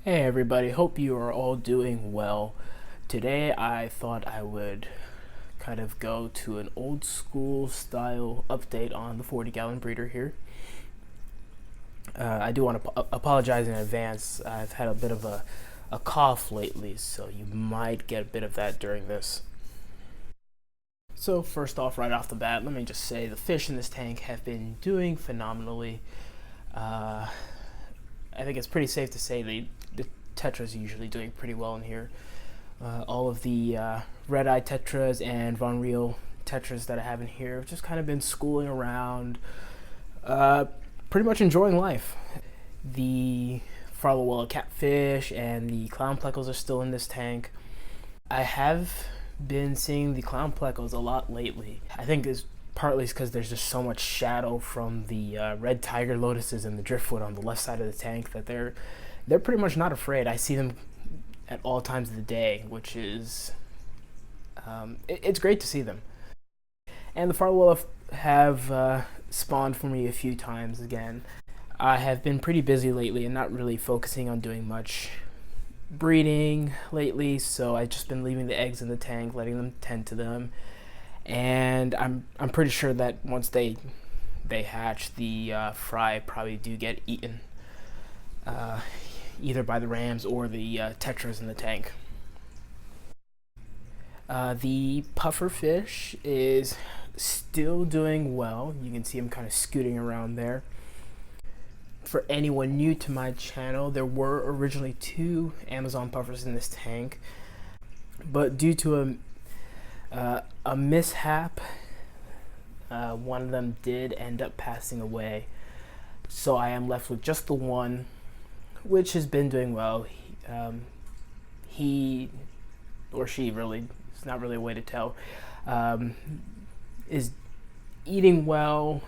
Hey everybody, hope you are all doing well. Today I thought I would kind of go to an old school style update on the 40-gallon breeder here. I do want to apologize in advance. I've had a bit of a cough lately, so you might get a bit of that during this. So first off, right off the bat, let me just say the fish in this tank have been doing phenomenally. I think it's pretty safe to say the tetras are usually doing pretty well in here. All of the red-eye tetras and Von Riel tetras that I have in here have just kind of been schooling around, pretty much enjoying life. The Farlowella catfish and the clown plecos are still in this tank. I have been seeing the clown plecos a lot lately. I think it's partly because there's just so much shadow from the red tiger lotuses and the driftwood on the left side of the tank that they're pretty much not afraid. I see them at all times of the day, which is it's great to see them. And the Farlowella have spawned for me a few times again. I have been pretty busy lately and not really focusing on doing much breeding lately, so I've just been leaving the eggs in the tank, letting them tend to them. And I'm pretty sure that once they hatch, the fry probably do get eaten, either by the rams or the tetras in the tank. The puffer fish is still doing well. You can see him kind of scooting around there. For anyone new to my channel, there were originally 2 Amazon puffers in this tank, but due to a mishap, one of them did end up passing away. So I am left with just the one, which has been doing well. He or she, really, it's not really a way to tell, is eating well,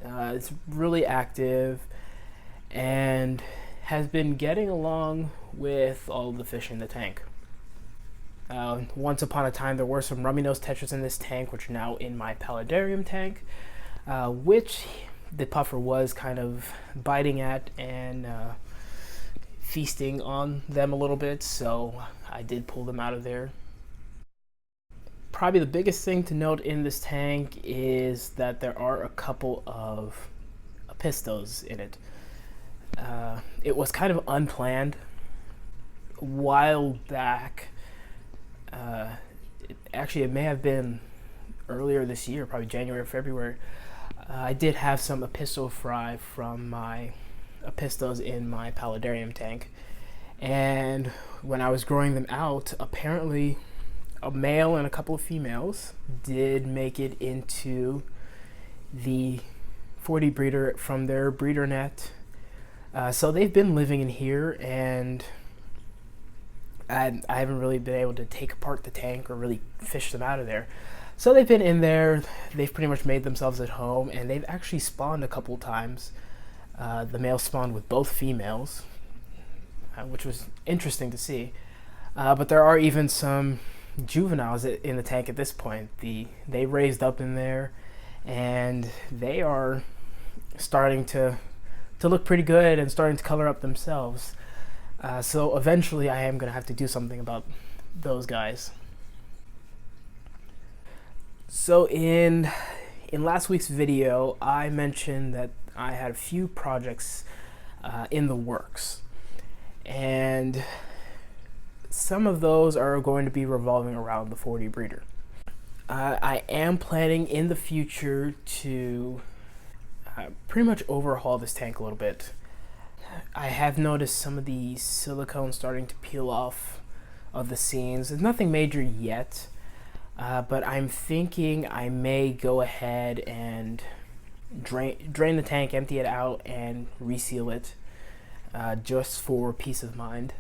it's really active, and has been getting along with all the fish in the tank. Once upon a time, there were some rummy nose tetras in this tank, which are now in my paludarium tank, which the puffer was kind of biting at and feasting on them a little bit, so I did pull them out of there. Probably the biggest thing to note in this tank is that there are a couple of apistos in it. It was kind of unplanned. A while back, it may have been earlier this year, probably January or February, I did have some apisto fry from my apistos in my paludarium tank, and when I was growing them out, apparently a male and a couple of females did make it into the 40 breeder from their breeder net. So they've been living in here, and I haven't really been able to take apart the tank or really fish them out of there. So they've been in there, they've pretty much made themselves at home, and they've actually spawned a couple times. The male spawned with both females, which was interesting to see. But there are even some juveniles in the tank at this point. They raised up in there, and they are starting to look pretty good and starting to color up themselves. So eventually I am going to have to do something about those guys. So in last week's video, I mentioned that I had a few projects in the works, and some of those are going to be revolving around the 40 breeder. I am planning in the future to pretty much overhaul this tank a little bit. I have noticed some of the silicone starting to peel off of the seams. There's nothing major yet, but I'm thinking I may go ahead and drain the tank, empty it out, and reseal it, just for peace of mind.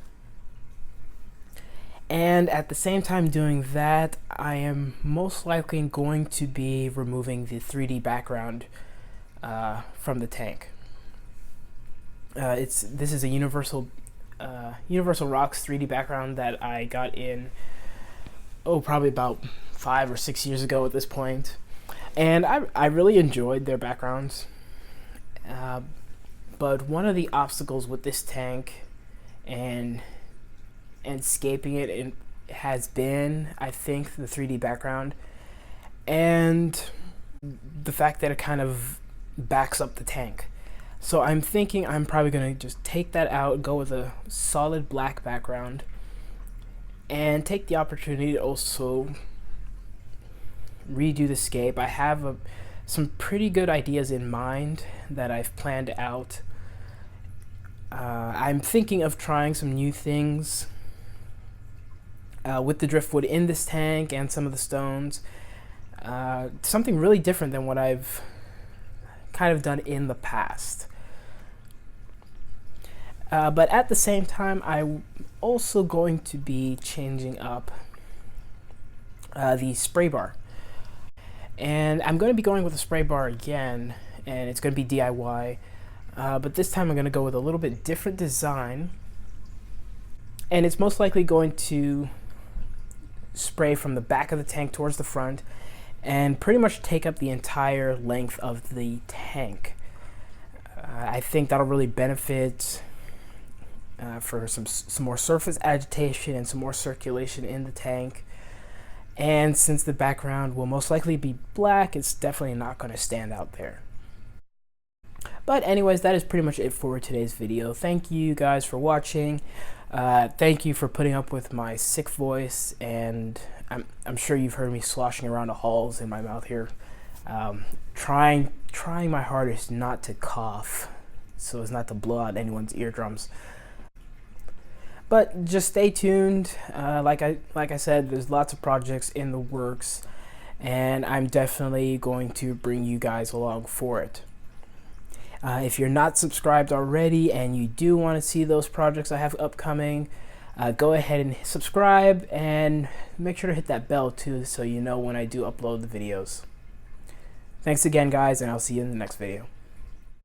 And at the same time doing that, I am most likely going to be removing the 3D background from the tank. This is a Universal Rocks 3D background that I got in probably about 5 or 6 years ago at this point, and I really enjoyed their backgrounds. But one of the obstacles with this tank and scaping it has been, I think, the 3D background and the fact that it kind of backs up the tank. So I'm thinking I'm probably going to just take that out, go with a solid black background, and take the opportunity to also redo the scape. I have some pretty good ideas in mind that I've planned out. I'm thinking of trying some new things with the driftwood in this tank and some of the stones. Something really different than what I've kind of done in the past. But at the same time, I'm also going to be changing up the spray bar. And I'm going to be going with a spray bar again, and it's going to be DIY. But this time I'm going to go with a little bit different design. And it's most likely going to spray from the back of the tank towards the front and pretty much take up the entire length of the tank. I think that'll really benefit for some more surface agitation and some more circulation in the tank. And since the background will most likely be black, it's definitely not going to stand out there. But anyways, that is pretty much it for today's video. Thank you guys for watching. Thank you for putting up with my sick voice, and I'm sure you've heard me sloshing around the halls in my mouth here, trying my hardest not to cough so as not to blow out anyone's eardrums. But just stay tuned. Like I said, there's lots of projects in the works, and I'm definitely going to bring you guys along for it. If you're not subscribed already and you do want to see those projects I have upcoming, go ahead and subscribe and make sure to hit that bell too so you know when I do upload the videos. Thanks again, guys, and I'll see you in the next video.